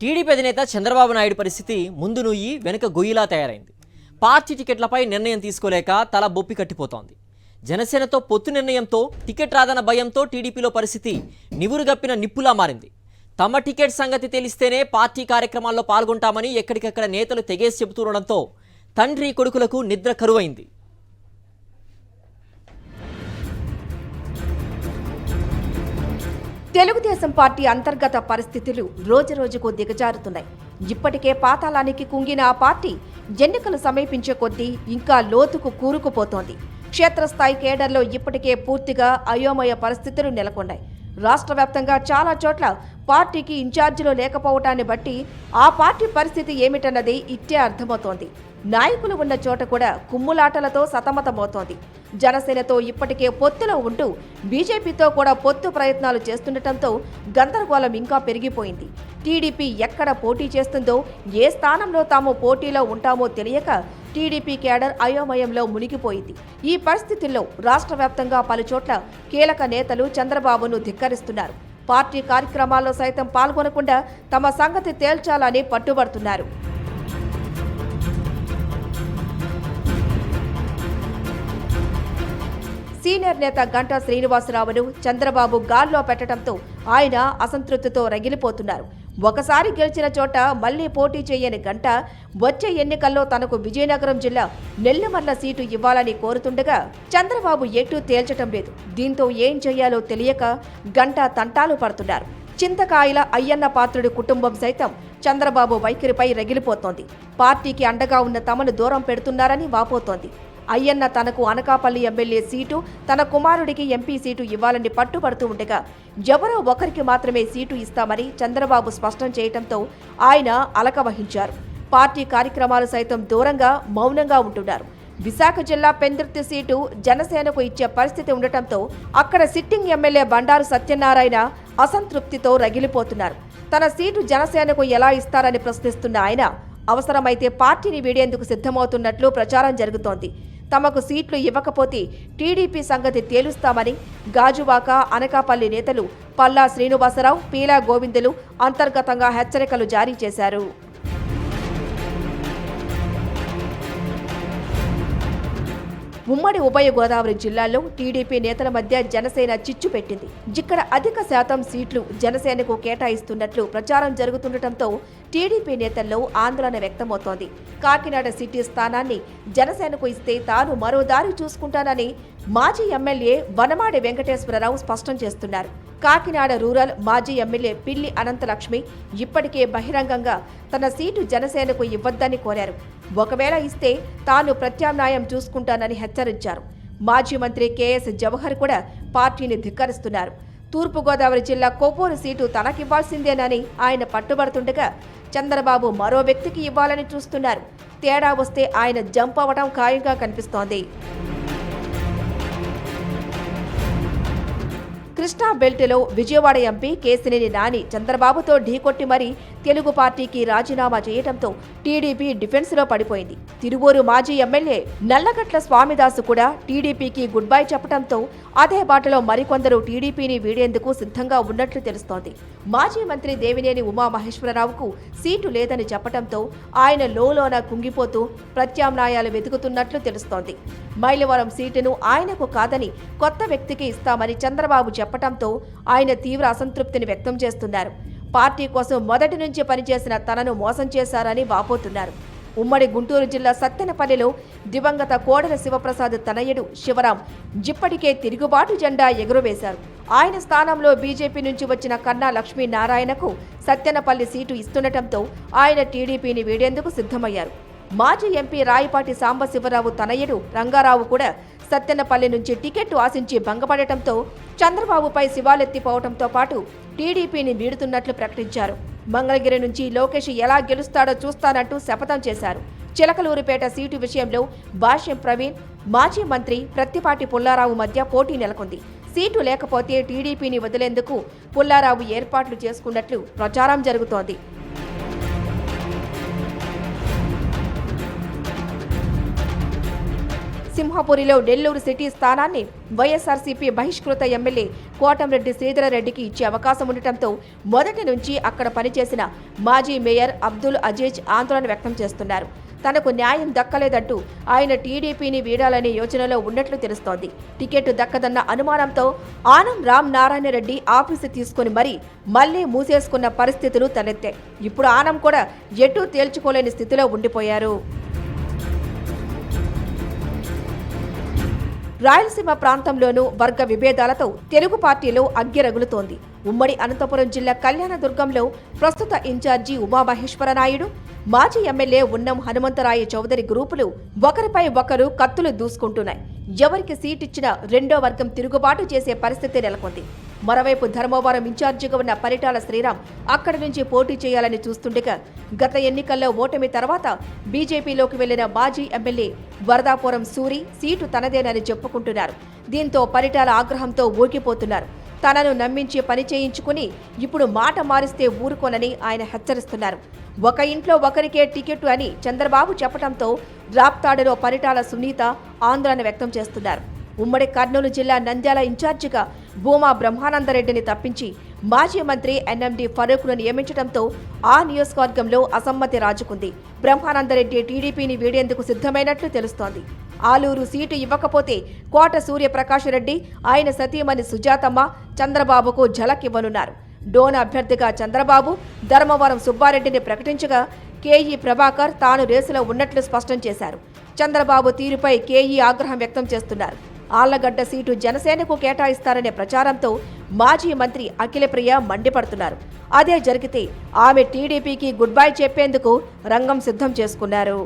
TDP అధినేత చంద్రబాబు నాయుడు పరిస్థితి ముందు నుయ్యి వెనుక గొయ్యిలా తయారైంది. పార్టీ టికెట్లపై నిర్ణయం తీసుకోలేక తల బొప్పి కట్టిపోతోంది. జనసేనతో పొత్తు నిర్ణయంతో టికెట్ రాదన్న భయంతో టీడీపీలో పరిస్థితి నివురుగప్పిన నిప్పులా మారింది. తమ టికెట్ సంగతి తెలిస్తేనే పార్టీ కార్యక్రమాల్లో పాల్గొంటామని ఎక్కడికక్కడ నేతలు తెగేసి చెబుతుండడంతో తండ్రి కొడుకులకు నిద్ర కరువైంది. తెలుగుదేశం పార్టీ అంతర్గత పరిస్థితులు రోజురోజుకు దిగజారుతున్నాయి. ఇప్పటికే పాతాళానికి కుంగిన ఆ పార్టీ ఎన్నికలు సమీపించే కొద్దీ ఇంకా లోతుకు కూరుకుపోతోంది. క్షేత్రస్థాయి కేడర్లో ఇప్పటికే పూర్తిగా అయోమయ పరిస్థితులు నెలకొన్నాయి. రాష్ట్ర వ్యాప్తంగా చాలా చోట్ల పార్టీకి ఇన్ఛార్జీలు లేకపోవటాన్ని బట్టి ఆ పార్టీ పరిస్థితి ఏమిటన్నది ఇట్టే అర్థమవుతోంది. నాయకులు ఉన్న చోట కూడా కుమ్ములాటలతో సతమతమవుతోంది. జనసేనతో ఇప్పటికే పొత్తులో ఉంటూ బీజేపీతో కూడా పొత్తు ప్రయత్నాలు చేస్తుండటంతో గందరగోళం ఇంకా పెరిగిపోయింది. టీడీపీ ఎక్కడ పోటీ చేస్తుందో, ఏ స్థానంలో తాము పోటీలో ఉంటామో తెలియక టీడీపీ కేడర్ అయోమయంలో మునిగిపోయింది. ఈ పరిస్థితుల్లో రాష్ట్ర వ్యాప్తంగా పలుచోట్ల కీలక నేతలు చంద్రబాబును ధిక్కరిస్తున్నారు. పార్టీ కార్యక్రమాల్లో సైతం పాల్గొనకుండా తమ సంగతి తేల్చాలని పట్టుబడుతున్నారు. సీనియర్ నేత గంటా శ్రీనివాసరావును చంద్రబాబు గాల్లో పెట్టడంతో ఆయన అసంతృప్తితో రగిలిపోతున్నారు. ఒకసారి గెలిచిన చోట మళ్లీ పోటీ చేయని గంట వచ్చే ఎన్నికల్లో తనకు విజయనగరం జిల్లా నెల్లిమర్ల సీటు ఇవ్వాలని కోరుతుండగా చంద్రబాబు ఎటూ తేల్చటం లేదు. దీంతో ఏం చేయాలో తెలియక గంట తంటాలు పడుతున్నారు. చింతకాయల అయ్యన్న పాత్రుడి కుటుంబం సైతం చంద్రబాబు వైఖరిపై రగిలిపోతోంది. పార్టీకి అండగా ఉన్న తమను దూరం పెడుతున్నారని వాపోతోంది. అయ్యన్న తనకు అనకాపల్లి ఎమ్మెల్యే సీటు, తన కుమారుడికి ఎంపీ సీటు ఇవ్వాలని పట్టుబడుతూ ఉండగా ఎవరో ఒకరికి మాత్రమే సీటు ఇస్తామని చంద్రబాబు స్పష్టం చేయడంతో ఆయన అలక వహించారు. పార్టీ కార్యక్రమాలు సైతం దూరంగా మౌనంగా ఉంటున్నారు. విశాఖ జిల్లా పెందుర్తి సీటు జనసేనకు ఇచ్చే పరిస్థితి ఉండటంతో అక్కడ సిట్టింగ్ ఎమ్మెల్యే బండారు సత్యనారాయణ అసంతృప్తితో రగిలిపోతున్నారు. తన సీటు జనసేనకు ఎలా ఇస్తారని ప్రశ్నిస్తున్న ఆయన అవసరమైతే పార్టీని వీడేందుకు సిద్ధమవుతున్నట్లు ప్రచారం జరుగుతోంది. తమకు సీట్లు ఇవ్వకపోతే టీడీపీ సంగతి తేలుస్తామని గాజువాక, అనకాపల్లి నేతలు పల్లా శ్రీనివాసరావు, పీలా గోవిందులు అంతర్గతంగా హెచ్చరికలు జారీ చేశారు. ఉమ్మడి ఉభయ గోదావరి జిల్లాల్లో టీడీపీ నేతల మధ్య జనసేన చిచ్చు పెట్టింది. ఇక్కడ అధిక శాతం సీట్లు జనసేనకు కేటాయిస్తున్నట్లు ప్రచారం జరుగుతుండటంతో టీడీపీ నేతల్లో ఆందోళన వ్యక్తమవుతోంది. కాకినాడ సిటీ స్థానాన్ని జనసేనకు ఇస్తే తాను మరో దారి చూసుకుంటానని మాజీ ఎమ్మెల్యే వనమాడి వెంకటేశ్వరరావు స్పష్టం చేస్తున్నారు. కాకినాడ రూరల్ మాజీ ఎమ్మెల్యే పిల్లి అనంతలక్ష్మి ఇప్పటికే బహిరంగంగా తన సీటు జనసేనకు ఇవ్వొద్దని కోరారు. ఒకవేళ ఇస్తే తాను ప్రత్యామ్నాయం చూసుకుంటానని హెచ్చరించారు. మాజీ మంత్రి కేఎస్ జవహర్ కూడా పార్టీని ధిక్కరిస్తున్నారు. తూర్పుగోదావరి జిల్లా కొవ్వూరు సీటు తనకివ్వాల్సిందేనని ఆయన పట్టుబడుతుండగా చంద్రబాబు మరో వ్యక్తికి ఇవ్వాలని చూస్తున్నారు. తేడా వస్తే ఆయన జంప్ అవ్వడం ఖాయంగా కనిపిస్తోంది. కృష్ణా బెల్ట్లో విజయవాడ ఎంపీ కేశినేని నాని చంద్రబాబుతో ఢీకొట్టి మరీ తెలుగు పార్టీకి రాజీనామా చేయడంతో టీడీపీ డిఫెన్స్లో పడిపోయింది. తిరువూరు మాజీ ఎమ్మెల్యే నల్లగట్ల స్వామిదాసు కూడా టీడీపీకి గుడ్ బై చెప్పడంతో అదే బాటలో మరికొందరు టీడీపీని వీడేందుకు సిద్ధంగా ఉన్నట్లు తెలుస్తోంది. మాజీ మంత్రి దేవినేని ఉమామహేశ్వరరావుకు సీటు లేదని చెప్పడంతో ఆయన లోలోన కుంగిపోతూ ప్రత్యామ్నాయాలు వెతుకుతున్నట్లు తెలుస్తోంది. మైలవరం సీటును ఆయనకు కాదని కొత్త వ్యక్తికి ఇస్తామని చంద్రబాబు చెప్పడంతో ఆయన తీవ్ర అసంతృప్తిని వ్యక్తం చేస్తున్నారు. పార్టీ కోసం మొదటి నుంచి పనిచేసిన తనను మోసం చేశారని వాపోతున్నారు. ఉమ్మడి గుంటూరు జిల్లా సత్తెనపల్లిలో దివంగత కోడెల శివప్రసాద్ తనయుడు శివరాం ఇప్పటికే తిరుగుబాటు జెండా ఎగురవేశారు. ఆయన స్థానంలో బీజేపీ నుంచి వచ్చిన కన్నా లక్ష్మీనారాయణకు సత్తెనపల్లి సీటు ఇస్తుండటంతో ఆయన టీడీపీని వీడేందుకు సిద్ధమయ్యారు. మాజీ ఎంపీ రాయపాటి సాంబశివరావు తనయుడు రంగారావు కూడా సత్తెనపల్లి నుంచి టికెట్ ఆశించి భంగపడటంతో చంద్రబాబుపై శివాలెత్తిపోవడంతో పాటు టీడీపీని వీడుతున్నట్లు ప్రకటించారు. మంగళగిరి నుంచి లోకేష్ ఎలా గెలుస్తాడో చూస్తానంటూ శపథం చేశారు. చిలకలూరిపేట సీటు విషయంలో భాష్యం ప్రవీణ్, మాజీ మంత్రి ప్రత్తిపాటి పుల్లారావు మధ్య పోటీ నెలకొంది. సీటు లేకపోతే టీడీపీని వదిలేందుకు పుల్లారావు ఏర్పాట్లు చేసుకున్నట్లు ప్రచారం జరుగుతోంది. సింహపురిలో నెల్లూరు సిటీ స్థానాన్ని వైఎస్ఆర్సీపీ బహిష్కృత ఎమ్మెల్యే కోటంరెడ్డి శ్రీధరరెడ్డికి ఇచ్చే అవకాశం ఉండటంతో మొదటి నుంచి అక్కడ పనిచేసిన మాజీ మేయర్ అబ్దుల్ అజీజ్ ఆందోళన వ్యక్తం చేస్తున్నారు. తనకు న్యాయం దక్కలేదంటూ ఆయన టీడీపీని వీడాలనే యోచనలో ఉన్నట్లు తెలుస్తోంది. టికెట్ దక్కదన్న అనుమానంతో ఆనం రామ్ నారాయణ రెడ్డి ఆఫీసు తీసుకుని మళ్లీ మూసేసుకున్న పరిస్థితులు తలెత్తాయి. ఇప్పుడు ఆనం కూడా ఎటూ తేల్చుకోలేని స్థితిలో ఉండిపోయారు. రాయలసీమ ప్రాంతంలోనూ వర్గ విభేదాలతో తెలుగు పార్టీలో అగ్గి రగులుతోంది. ఉమ్మడి అనంతపురం జిల్లా కళ్యాణదుర్గంలో ప్రస్తుత ఇన్ఛార్జి ఉమామహేశ్వర నాయుడు, మాజీ ఎమ్మెల్యే ఉన్నం హనుమంతరాయ చౌదరి గ్రూపులు ఒకరిపై ఒకరు కత్తులు దూసుకుంటున్నాయి. ఎవరికి సీటిచ్చినా రెండో వర్గం తిరుగుబాటు చేసే పరిస్థితి నెలకొంది. మరోవైపు ధర్మవరం ఇన్ఛార్జిగా ఉన్న పరిటాల శ్రీరామ్ అక్కడి నుంచి పోటీ చేయాలని చూస్తుండగా గత ఎన్నికల్లో ఓటమి తర్వాత బీజేపీలోకి వెళ్లిన మాజీ ఎమ్మెల్యే వరదాపురం సూరి సీటు తనదేనని చెప్పుకుంటున్నారు. దీంతో పరిటాల ఆగ్రహంతో ఊగిపోతున్నారు. తనను నమ్మించి పని చేయించుకుని ఇప్పుడు మాట మారిస్తే ఊరుకోనని ఆయన హెచ్చరిస్తున్నారు. ఒక ఇంట్లో ఒకరికే టికెట్ అని చంద్రబాబు చెప్పడంతో రాప్తాడులో పరిటాల సునీత ఆందోళన వ్యక్తం చేస్తున్నారు. ఉమ్మడి కర్నూలు జిల్లా నంద్యాల ఇన్ఛార్జిగా భూమా బ్రహ్మానందరెడ్డిని తప్పించి మాజీ మంత్రి ఎన్ఎండి ఫరూక్ను నియమించడంతో ఆ నియోజకవర్గంలో అసమ్మతి రాజుకుంది. బ్రహ్మానందరెడ్డి టీడీపీని వీడేందుకు సిద్ధమైనట్లు తెలుస్తోంది. ఆలూరు సీటు ఇవ్వకపోతే కోట సూర్యప్రకాష్ రెడ్డి, ఆయన సతీమణి సుజాతమ్మ చంద్రబాబుకు ఝలక్ ఇవ్వనున్నారు. డోన్ అభ్యర్థిగా చంద్రబాబు ధర్మవరం సుబ్బారెడ్డిని ప్రకటించగా కేఈ ప్రభాకర్ తాను రేసులో ఉన్నట్లు స్పష్టం చేశారు. చంద్రబాబు తీరుపై కేఈ ఆగ్రహం వ్యక్తం చేస్తున్నారు. ఆళ్లగడ్డ సీటు జనసేనకు కేటాయిస్తారనే ప్రచారంతో మాజీ మంత్రి అఖిలప్రియ మండిపడుతున్నారు. అదే జరిగితే ఆమె టీడీపీకి గుడ్ బై చెప్పేందుకు రంగం సిద్ధం చేసుకున్నారు.